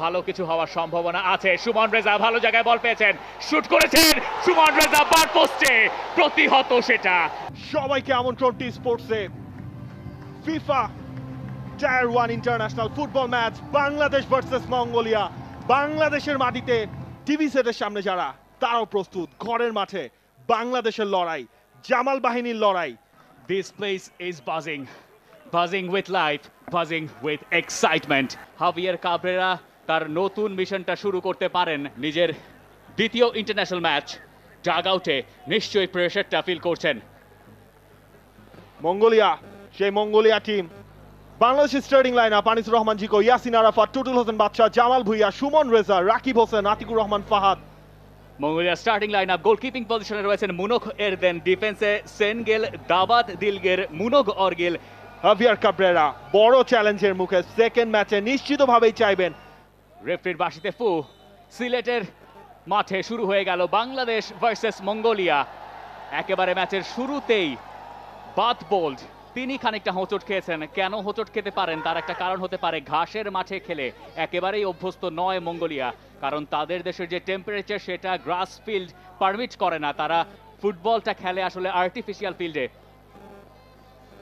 ভালো কিছু হওয়ার সম্ভাবনা আছে। সুমন রেজা ভালো জায়গায় বল পেয়েছেন, শুট করেছেন সুমন রেজা, বার পোস্টে প্রতিহত সেটা। সবাইকে আমন্ত্রণ টি স্পোর্টসে। FIFA tier 1 international football match Bangladesh versus Mongolia. বাংলাদেশের মাটিতে টিভি সেটের সামনে যারা, তারাও প্রস্তুত। ঘরের মাঠে বাংলাদেশের লড়াই, জামাল বাহিনীর লড়াই। This place is buzzing with life, buzzing with excitement. হাভিয়ার Cabrera তার নতুন মিশনটা শুরু করতে পারেন নিজের দ্বিতীয় ইন্টারন্যাশনাল ম্যাচ। ডাগ আউটে নিশ্চয়ই প্রেশারটা ফিল করছেন। মঙ্গোলিয়া, সেই মঙ্গোলিয়া টিম। বাংলাদেশের starting line up: Anisur Rahman Zico, Yasin Arafat, Tutul Hossain Badsha, Jamal Bhuiyan, Sumon Reza, Rakib Hossain, Atiqur Rahman Fahad. Mongolia starting line up. গোলকিপিং পজিশনে রয়েছেন মুনক এরদেন, ডিফেন্সে সেনগেল, দাবাত দিলগের, মুনক অর্গিল। হাভিয়ার কাবরেরা বড় চ্যালেঞ্জের মুখে সেকেন্ড ম্যাচে নিশ্চিতভাবেই চাইবেন। রেফারির বাঁশিতে ফু। সিলেটের মাঠে শুরু হয়ে গেল বাংলাদেশ ভার্সেস মঙ্গোলিয়া। একেবারে ম্যাচের শুরুতেই বাত বোল্ড তিনি খানিকটা হোঁচট খেয়েছেন। কেন হোঁচট খেতে পারেন তার একটা কারণ হতে পারে, ঘাসের মাঠে খেলে একেবারেই অভ্যস্ত নয় মঙ্গোলিয়া। কারণ তাদের দেশের যে টেম্পারেচার সেটা গ্রাস ফিল্ড পারমিট করে না, তারা ফুটবলটা খেলে আসলে আর্টিফিশিয়াল ফিল্ডে।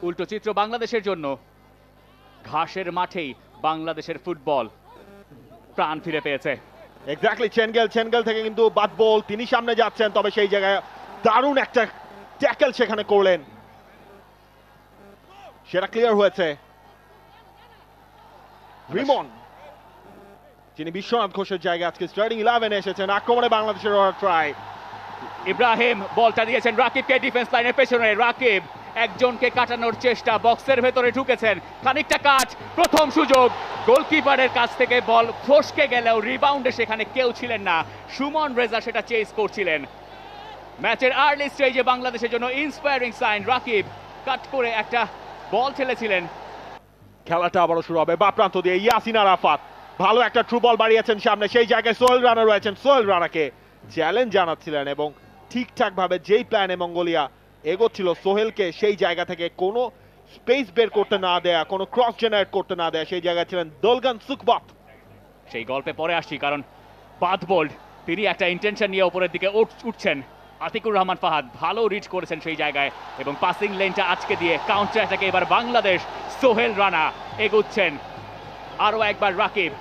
উল্টো চিত্র বাংলাদেশের জন্য, ঘাসের মাঠেই বাংলাদেশের ফুটবল প্রাণ ফিরে পেয়েছে। এক্স্যাক্টলি, চেনগেল থেকে কিন্তু বাদ বল, তিনি সামনে যাচ্ছেন, তবে সেই জায়গায় দারুণ একটা ট্যাকেল সেখানে করলেন, সেটা ক্লিয়ার হয়েছে। রিমন, যিনি বিশ্বনাথ ঘোষের জায়গায় আজকে স্টার্টিং 11 এসেছেন। আক্রমণে বাংলাদেশের ট্রাই। ইব্রাহিম বলটা দিয়েছেন রাকিবকে ডিফেন্স লাইনের পেছনে। রাকিব একজনকে কাটানোর চেষ্টা, বক্সের ভেতরে ঢুকেছেন, খানিকটা কাজ, প্রথম সুযোগ। গোলকিপারের কাছ থেকে বল ফসকে গেলেও রিবাউন্ডে সেখানে কেউ ছিলেন না। সুমন রেজা সেটা চেস করছিলেন। ম্যাচের আর্লি স্টেজে বাংলাদেশের জন্য ইন্সপায়ারিং সাইন। রাকিব কাট করে একটা বল ঠেলেছিলেন। খেলাটা আবারও শুরু হবে বা প্রান্ত দিয়ে। ইয়াসিন আরাফাত ভালো একটা থ্রু বল বাড়িয়েছেন সামনে, সেই জায়গায় সোহেল রানা রয়েছেন। সোহেল রানাকে চ্যালেঞ্জ জানাচ্ছিলেন এবং ঠিকঠাক ভাবে যেই প্ল্যানে মঙ্গোলিয়া এগোচ্ছিল, সোহেলকে সেই জায়গা থেকে কোনো স্পেস বের করতে না দেয়া, কোনো ক্রস জেনারেট করতে না দেয়া, সেই জায়গায় ছিলেন দোলগান সুকবাত। সেই গল্পে পরে আসছি, কারণ বাদ বোল্ড তিনি একটা ইন্টেনশন নিয়ে উপরের দিকে উঠছেন। আতিকুর রহমান ফাহাদ ভালো রিচ করেছেন সেই জায়গায় এবং পাসিং লেনটা আজকে দিয়ে কাউন্টার অ্যাটাকে এবার বাংলাদেশ। সোহেল রানা এগুচ্ছেন, আরো একবার রাকিব,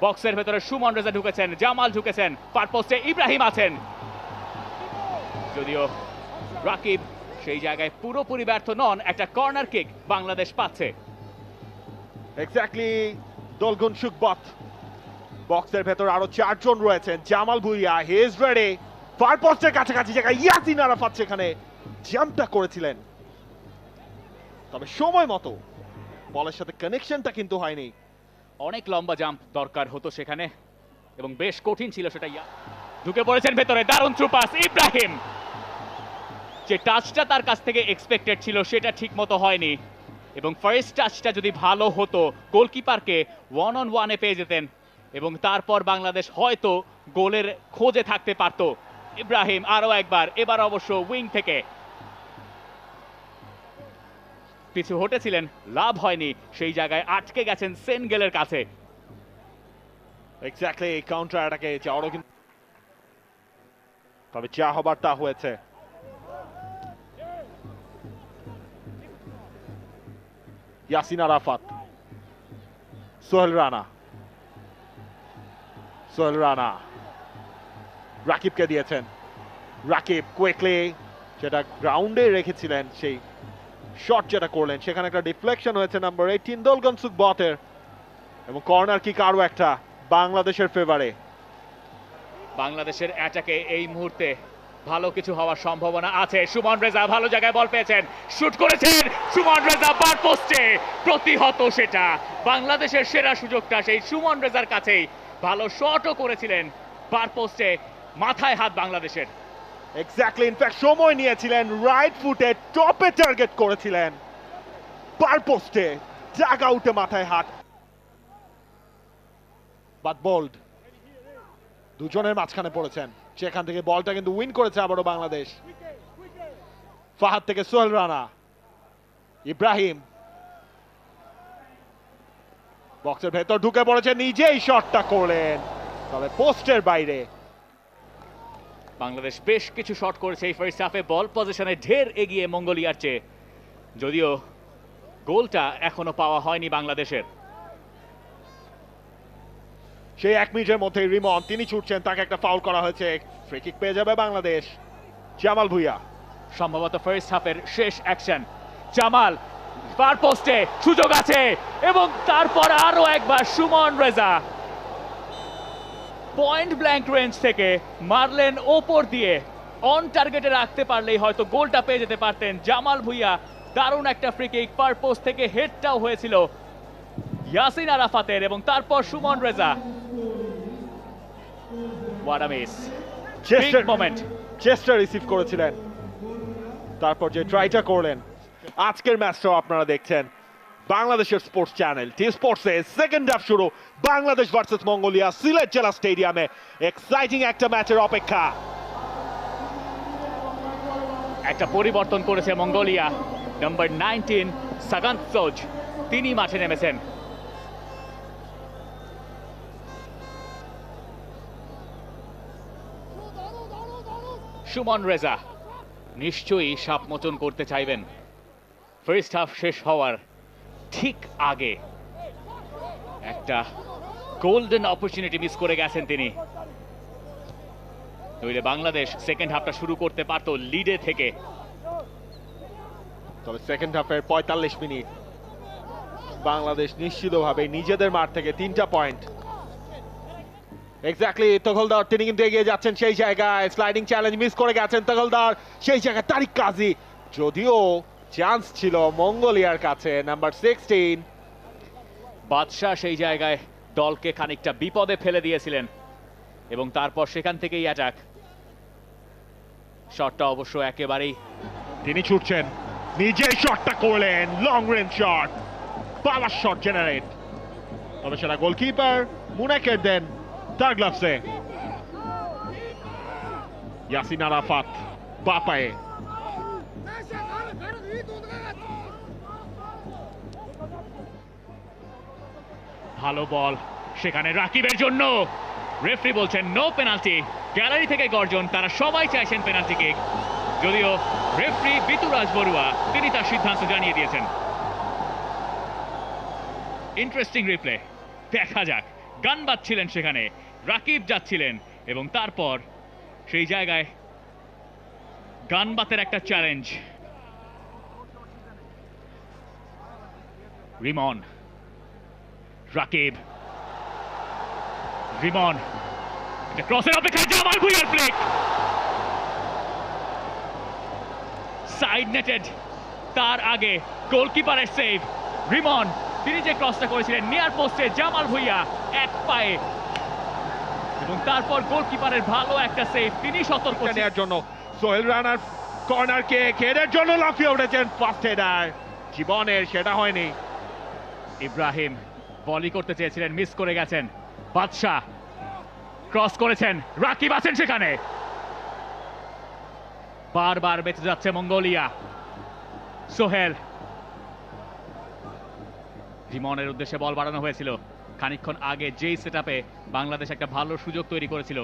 বক্সের ভেতরে সুমন রেজা ঢুকেছেন, জামাল ঢুকেছেন, পার পোস্টে ইব্রাহিম আছেন। যদিও রাকিব সেই জায়গায় পুরোপুরি ব্যর্থ নন, একটা কর্নার কিক বাংলাদেশ পাচ্ছে। এক্স্যাক্টলি, দোলগুন সুকবাত। বক্সের ভেতর আরো 4 জন রয়েছেন। Jamal Bhuiyan, he is ready. Far পোস্টের কাছাকাছি জায়গায় ইয়াসিন আরাফাত সেখানে জাম্পটা করেছিলেন, তবে সময় মতো বলের সাথে কানেকশনটা কিন্তু হয়নি। অনেক লম্বা জাম্প দরকার হতো সেখানে এবং বেশ কঠিন ছিল সেটা। ঢুকে পড়েছেন ভেতরে, দারুণ থ্রু পাস ইব্রাহিম। যে টাচটা তার কাছ থেকে এক্সপেক্টেড ছিল সেটা ঠিক মতো হয়নি এবং ফার্স্ট টাচটা যদি ভালো হতো গোলকিপারকে 1-on-1-এ পেয়ে যেতেন এবং তারপর বাংলাদেশ হয়তো গোলের খোঁজে থাকতে পারত। ইব্রাহিম আরো একবার, এবার অবশ্য উইং থেকে পিছু হটেছিলেন, লাভ হয়নি, সেই জায়গায় আটকে গেছেন সেনগেলের কাছে। এক্স্যাক্টলি, কাউন্টার অ্যাটাকে যাওয়ারও কিন্তু, তবে যা হবার তা হয়েছে। ইয়াসিন আরাফাত, সোহেল রানা, রাকিবকে দিয়েছেন। রাকিব কুইকলি, যেটা গ্রাউন্ডে রেখেছিলেন, সেই শট যেটা করলেন সেখানে একটা ডিফ্লেকশন হয়েছে নাম্বার 18 দোলগান সুকবাতের, এবং কর্নার কিক আরো একটা বাংলাদেশের ফেভারে। বাংলাদেশের অ্যাটাকে এই মুহূর্তে ভালো কিছু হওয়ার সম্ভাবনা আছে। সুমন রেজা ভালো জায়গায় বল পেয়েছেন, শুট করেছেন সুমন রেজা, বার পোস্টে প্রতিহত সেটা। বাংলাদেশের সেরা সুযোগটা সেই সুমন রেজার কাছেই, ভালো শটও করেছিলেন, বার পোস্টে মাথায় হাত বাংলাদেশের। এক্স্যাক্টলি, ইনফ্যাক্ট সময় নিয়েছিলেন, রাইট ফুটে টপে টার্গেট করেছিলেন, বার পোস্টে ডাগ আউটে মাথায় হাত। বাট বোল্ড দুজনের মাঝখানে পড়েছেন, সেখান থেকে বলটা কিন্তু উইন করেছে আবারও বাংলাদেশ। ফাহাদ থেকে সোহেল রানা, ইব্রাহিম, বক্সের ভেতর ঢুকে পড়েছে, নিজেই শটটা করলেন, তবে পোস্টের বাইরে। বাংলাদেশ বেশ কিছু শট করেছে এই ফার্স্ট হাফে, বল পজিশনে ঢের এগিয়ে মঙ্গোলিয়ার চেয়ে, যদিও গোলটা এখনো পাওয়া হয়নি বাংলাদেশের। সেই 1 মিনিটের মধ্যে রিমন তিনি ছুটছেন, তাকে একটা ফাউল করা হয়েছে, ফ্রি কিক পেয়ে যাবে বাংলাদেশ। জামাল ভুঁইয়া সম্ভবত ফার্স্ট হাফের শেষ অ্যাকশন। জামাল ফার পোস্টে সুযোগ আছে এবং তারপর আরো একবার Suman Reza point blank range থেকে মারলেন ওপর দিয়ে, অন টার্গেটে রাখতে পারলেই হয়তো গোলটা পেয়ে যেতে পারতেন জামাল ভুঁইয়া। দারুণ একটা ফ্রি কিক, ফার পোস্ট থেকে হেডটাও হয়েছিল ইয়াসিন আরাফাতের এবং তারপর Suman Reza. What a miss, big moment. Chester receive করেছিলেন, তারপর যে ট্রাইটা করলেন। আজকের ম্যাচটাও আপনারা দেখছেন বাংলাদেশের স্পোর্টস চ্যানেল টি স্পোর্টসে। সেকেন্ড হাফ শুরু, বাংলাদেশ ভার্সেস মঙ্গোলিয়া, সিলেট জেলা স্টেডিয়ামে এক্সাইটিং একটা ম্যাচের অপেক্ষা। একটা পরিবর্তন করেছে মঙ্গোলিয়া, নাম্বার 19 সাগান্তসোজ তিনি মাঠে নেমেছেন। সুমন রেজা নিশ্চয়ই সাপ মোচন করতে চাইবেন ফার্স্ট হাফ শেষ হওয়ার ঠিক আগে। একটা গোল্ডেন অপরচুনিটি মিস করে গেছেন তিনি, নইলে বাংলাদেশ সেকেন্ড হাফটা শুরু করতে পারত লিডে থেকে। তবে সেকেন্ড হাফের 45 মিনিট বাংলাদেশ নিশ্চিতভাবে নিজেদের মাঠ থেকে 3টা পয়েন্ট। এক্স্যাক্টলি, তগলদার তিনি কিন্তু এগিয়ে যাচ্ছেন সেই জায়গায়, স্লাইডিং চ্যালেঞ্জ মিস করে গেছেন তগলদার, সেই জায়গায় তারিক কাজী, যদিও চান্স ছিল মঙ্গোলিয়ার কাছে, নাম্বার 16 বাদশাহ সেই জায়গায় দলকে খানিকটা বিপদে ফেলে দিয়েছিলেন এবং তারপর সেখান থেকেই অ্যাটাক। শটটা অবশ্য একেবারেই, তিনি ছুটছেন, নিজেই শটটা করলেন, লং রেঞ্জ শট, পাওয়ার শট জেনারেট, তবে সেটা গোলকিপার মুনাকের দেন তার গ্লাভসে। ইয়াসিন আরাফাত বাপায়ে, ভালো বল সেখানে রাকিবের জন্য, রেফারি বলছেন নো পেনাল্টি। গ্যালারি থেকে গর্জন, তারা সবাই চাইছেন পেনাল্টি কিক, যদিও রেফারি বিতুরাজ বড়ুয়া তিনি তার সিদ্ধান্ত জানিয়ে দিয়েছেন। ইন্টারেস্টিং রিপ্লে, দেখা যাক। গান বাজছিলেন সেখানে, রাকিব যাচ্ছিলেন এবং তারপর সেই জায়গায় গানবাতের একটা চ্যালেঞ্জ। রিমন, রাকিব, রিমন, ক্রসের অপেক্ষায় জামাল ভুঁইয়ার ফ্লিক, সাইড নেটেড, তার আগে গোলকিপারের সেভ। রিমন তিনি যে ক্রসটা করেছিলেন নিয়ার পোস্টে, জামাল ভুঁইয়া এক পায়ে এবং তারপর গোলকিপারের ভালো একটা সেভ, তিনি সতর্ক নেওয়ার জন্য সোহেল রানার কর্নার কিক, হেডের জন্য লাফিয়ে উঠেছেন ফার্স্ট হেডার, জীবনের সেটা হয়নি। ইব্রাহিম বলই করতে চেয়েছিলেন, মিস করে গেছেন। বাদশাহ ক্রস করেছেন, রাকিব আছেন সেখানে, বারবার বেঁচে যাচ্ছে মঙ্গোলিয়া। সোহেল, রিমনের উদ্দেশ্যে বল বাড়ানো হয়েছিল খানিকক্ষণ আগে, যেই সেটআপে বাংলাদেশ একটা ভালো সুযোগ তৈরি করেছিল।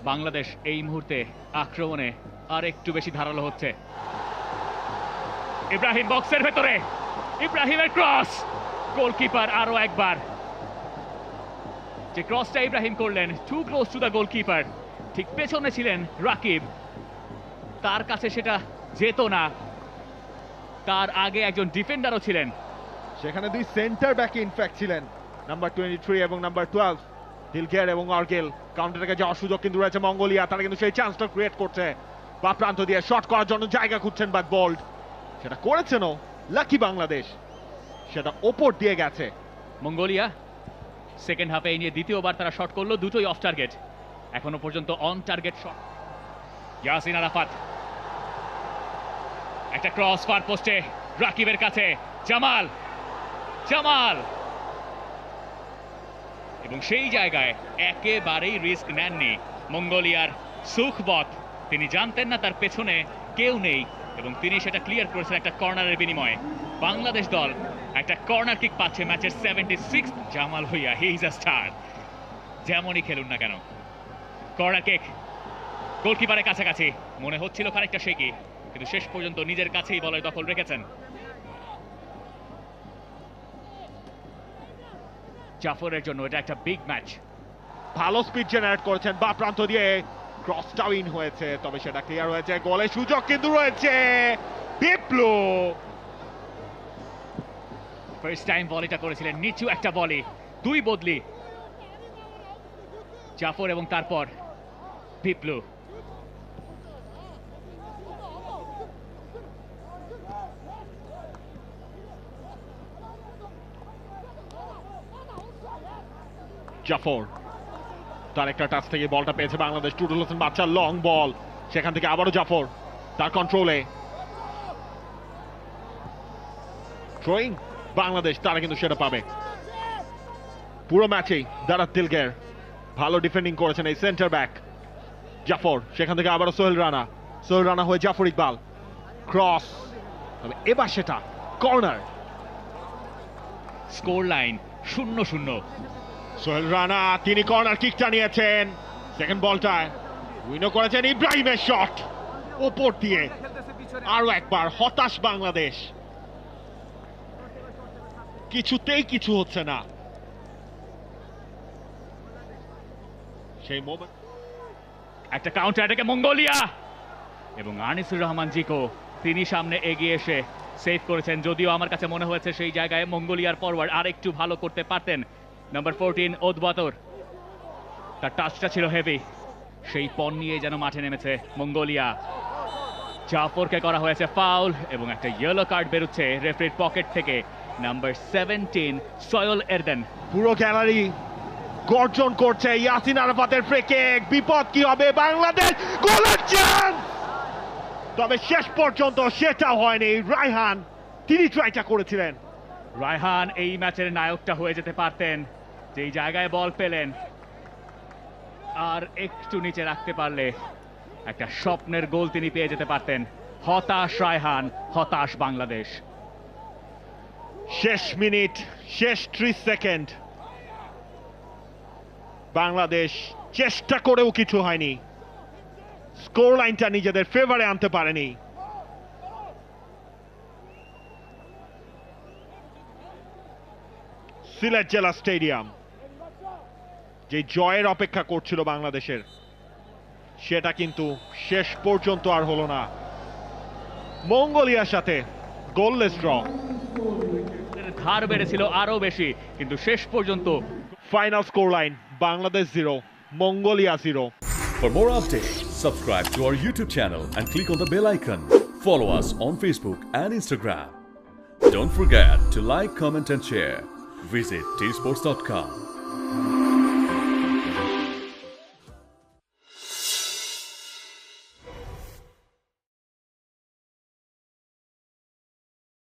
বাংলাদেশ এই মুহূর্তে আক্রমণে আর একটু বেশি ধারালো হচ্ছে। ইব্রাহিম বক্সের ভেতরে, ইব্রাহিমের ক্রস, গোলকিপার আরো একবার যে ক্রসটা ইব্রাহিম করলেন, too close to the goalkeeper, ঠিক পেছনে ছিলেন রাকিব, তার কাছে সেটা যেত না, তার আগে একজন ডিফেন্ডারও ছিলেন সেখানে, দুই সেন্টার ব্যাক ইনফ্যাক্ট ছিলেন, নাম্বার 23 এবং নাম্বার 12 দিলগের এবং অর্গেল। কাউন্টার থেকে যাওয়ার সুযোগ কিন্তু রয়েছে মঙ্গোলিয়া, তারা কিন্তু সেই চান্সটা ক্রিয়েট করছে, বা প্রান্ত দিয়ে শট করার জন্য জায়গা খুঁজছেন, বাট বোল্ড সেটা করেছেনও, লাকি বাংলাদেশ সেটা ওপর দিয়ে গেছে। মঙ্গোলিয়া সেকেন্ড হাফে এই নিয়ে দ্বিতীয়বার তারা শট করলো, দুটোই অফ টার্গেট, এখনো পর্যন্ত on target shot. Yasin Arafat, একটা ক্রস ফার পোস্টে, রাকিবের কাছে জামাল, জামাল এবং সেই জায়গায় একেবারেই রিস্ক নেননি মঙ্গোলিয়ার সুখবত, তিনি জানতেন না তার পেছনে কেউ নেই এবং তিনি সেটা ক্লিয়ার করেছেন একটা কর্নারের বিনিময়ে। বাংলাদেশ দল একটা কর্নার কিক পাচ্ছে ম্যাচের 76। Jamal Bhuiyan, he is a star, যেমনই খেলুন না কেন। কর্নার কিক গোলকিপারের কাছাকাছি, মনে হচ্ছিল খানিকটা শেকি, কিন্তু শেষ পর্যন্ত নিজের কাছেই বলের দখল রেখেছেন। জাফরের জন্য এটা একটা বিগ ম্যাচ। ভালো স্পিড জেনারেট করেছেন বা প্রান্ত দিয়ে, ক্রসটাও ইন হয়েছে, তবে সেটা ক্লিয়ার হয়েছে। গোলের সুযোগ কিন্তু রয়েছে। বিপ্লু ফার্স্ট টাইম ভলিটা করেছিলেন, নিচু একটা বলি, দুই বদলি, জাফর এবং তারপর বিপ্লু। জাফর তার একটা টাচ থেকে বলটা পেয়েছে বাংলাদেশ। টুটুল হোসেন বাচ্চার লং বল, সেখান থেকে আবারও জাফর তার কন্ট্রোলে। থ্রোয়িং বাংলাদেশ, তারা কিন্তু সেটা পাবে। পুরো ম্যাচেই দারাত দিলগের ভালো ডিফেন্ডিং করেছেন এই সেন্টার ব্যাক জাফর। সেখান থেকে আবারও সোহেল রানা, সোহেল রানা হয়ে জাফর ইকবাল, ক্রস, তবে এবার সেটা corner. Score line 0-0। Sohel Rana তিনি কর্নার কিকটা নিয়েছেন। সেকেন্ড বলটায় উইনও করেছেন ইব্রাহিমের শট ওপর দিয়ে। আরো একবার হতাশ বাংলাদেশ, কিছুতেই কিছু হচ্ছে না সেই মোমেন্ট। একটা কাউন্টার অ্যাটাকে মঙ্গোলিয়া এবং আনিসুর রহমান জিকো তিনি সামনে এগিয়ে এসে সেভ করেছেন। যদিও আমার কাছে মনে হয়েছে সেই জায়গায় মঙ্গোলিয়ার ফরওয়ার্ড আর একটু ভালো করতে পারতেন। নাম্বার 14 ওদবাতর, তার টাচটা ছিল হেভি, সেই পণ নিয়ে যেন মাঠে নেমেছে মঙ্গোলিয়া। জাফরকে করা হয়েছে ফাউল এবং একটা ইয়েলো কার্ড বেরোচ্ছে রেফারির পকেট থেকে। Number 17 soil এরদেন। পুরো গ্যালারি গর্জন করছে ইয়াসিন আরাফাতের ফ্রি কিক। বিপদ কি হবে বাংলাদেশ, গোলের চান্স, তবে শেষ পর্যন্ত সেটা হয়নি। রায়হান তিনি ট্রাইটা করেছিলেন। রায়হান এই ম্যাচের নায়কটা হয়ে যেতে পারতেন, যেই জায়গায় বল পেলেন আর একটু নিচে রাখতে পারলে একটা স্বপ্নের গোল তিনি পেয়ে যেতে পারতেন। হতাশ রায়হান, হতাশ বাংলাদেশ। শেষ মিনিট, শেষ 30 সেকেন্ড, বাংলাদেশ চেষ্টা করেও কিছু হয়নি, স্কোর লাইনটা নিজেদের ফেভারে আনতে পারেনি। সিলেট জেলা স্টেডিয়াম যে জয়ের অপেক্ষা করছিল বাংলাদেশের, সেটা কিন্তু শেষ পর্যন্ত আর হলো না। মঙ্গোলিয়ার সাথে গোললেস ড্র। ধার বেড়েছিল আরো বেশি, কিন্তু শেষ পর্যন্ত final score line Bangladesh 0, Mongolia 0. For more updates, subscribe to our YouTube channel and click on the bell icon. Follow us on Facebook and Instagram. Don't forget to like, comment and share. Visit tsports.com.